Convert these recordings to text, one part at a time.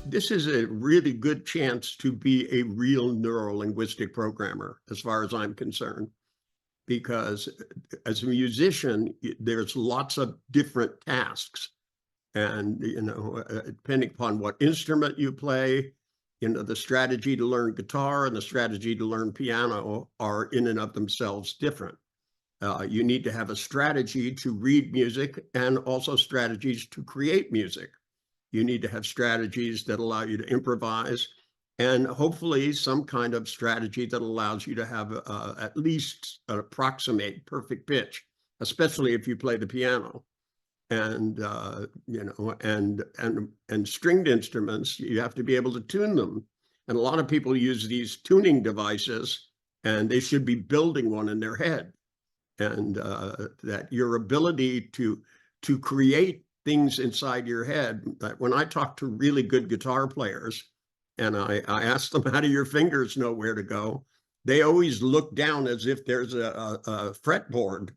This is a really good chance to be a real neuro-linguistic programmer, as far as I'm concerned, because as a musician, there's lots of different tasks. And, depending upon what instrument you play, the strategy to learn guitar and the strategy to learn piano are in and of themselves different. You need to have a strategy to read music and also strategies to create music. You need to have strategies that allow you to improvise, and hopefully some kind of strategy that allows you to have at least an approximate perfect pitch, especially if you play the piano. And and stringed instruments, you have to be able to tune them. And a lot of people use these tuning devices, and they should be building one in their head. And that your ability to create things inside your head, that when I talk to really good guitar players and I ask them, how do your fingers know where to go? They always look down as if there's a fretboard,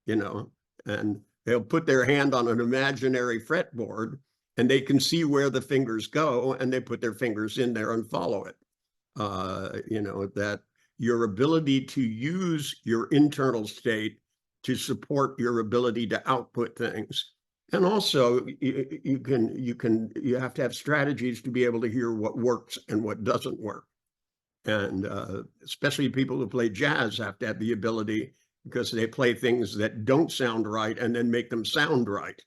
and they'll put their hand on an imaginary fretboard and they can see where the fingers go, and they put their fingers in there and follow it. That your ability to use your internal state to support your ability to output things. And also, you have to have strategies to be able to hear what works and what doesn't work. And especially people who play jazz have to have the ability, because they play things that don't sound right and then make them sound right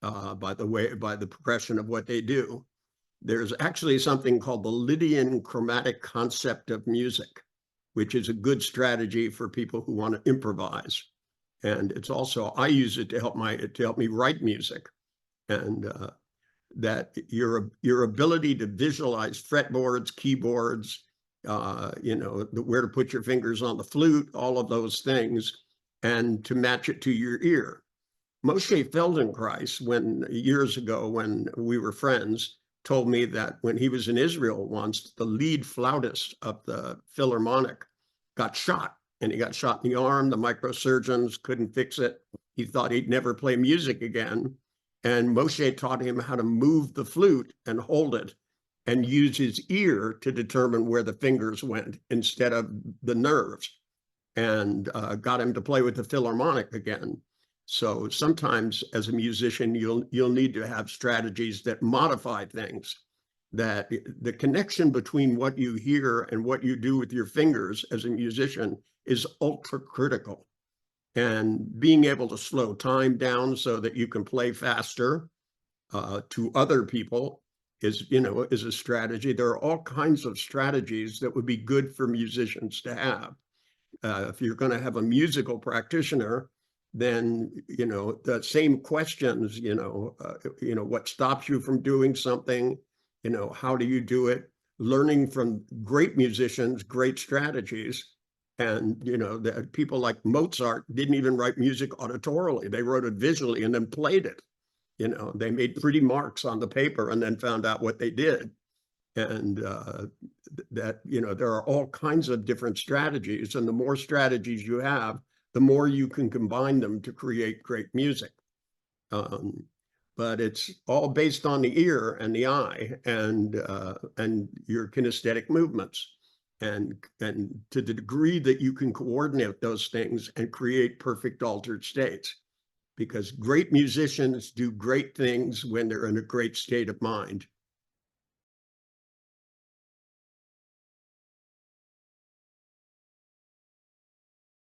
by the progression of what they do. There's actually something called the Lydian chromatic concept of music, which is a good strategy for people who want to improvise. And it's also, I use it to help me write music. And that your ability to visualize fretboards, keyboards, where to put your fingers on the flute, all of those things, and to match it to your ear. Moshe Feldenkrais, years ago when we were friends, told me that when he was in Israel once, the lead flautist of the Philharmonic got shot. And he got shot in the arm. The microsurgeons couldn't fix it. He thought he'd never play music again. And Moshe taught him how to move the flute and hold it and use his ear to determine where the fingers went instead of the nerves, and got him to play with the Philharmonic again. So sometimes as a musician, you'll need to have strategies that modify things. That the connection between what you hear and what you do with your fingers as a musician is ultra critical. And being able to slow time down so that you can play faster to other people is a strategy. There are all kinds of strategies that would be good for musicians to have. If you're going to have a musical practitioner, then the same questions, what stops you from doing something, how do you do it? Learning from great musicians, great strategies. And, that people like Mozart didn't even write music auditorily. They wrote it visually and then played it. They made pretty marks on the paper and then found out what they did. And there are all kinds of different strategies. And the more strategies you have, the more you can combine them to create great music. But it's all based on the ear and the eye and your kinesthetic movements. And to the degree that you can coordinate those things and create perfect altered states, because great musicians do great things when they're in a great state of mind.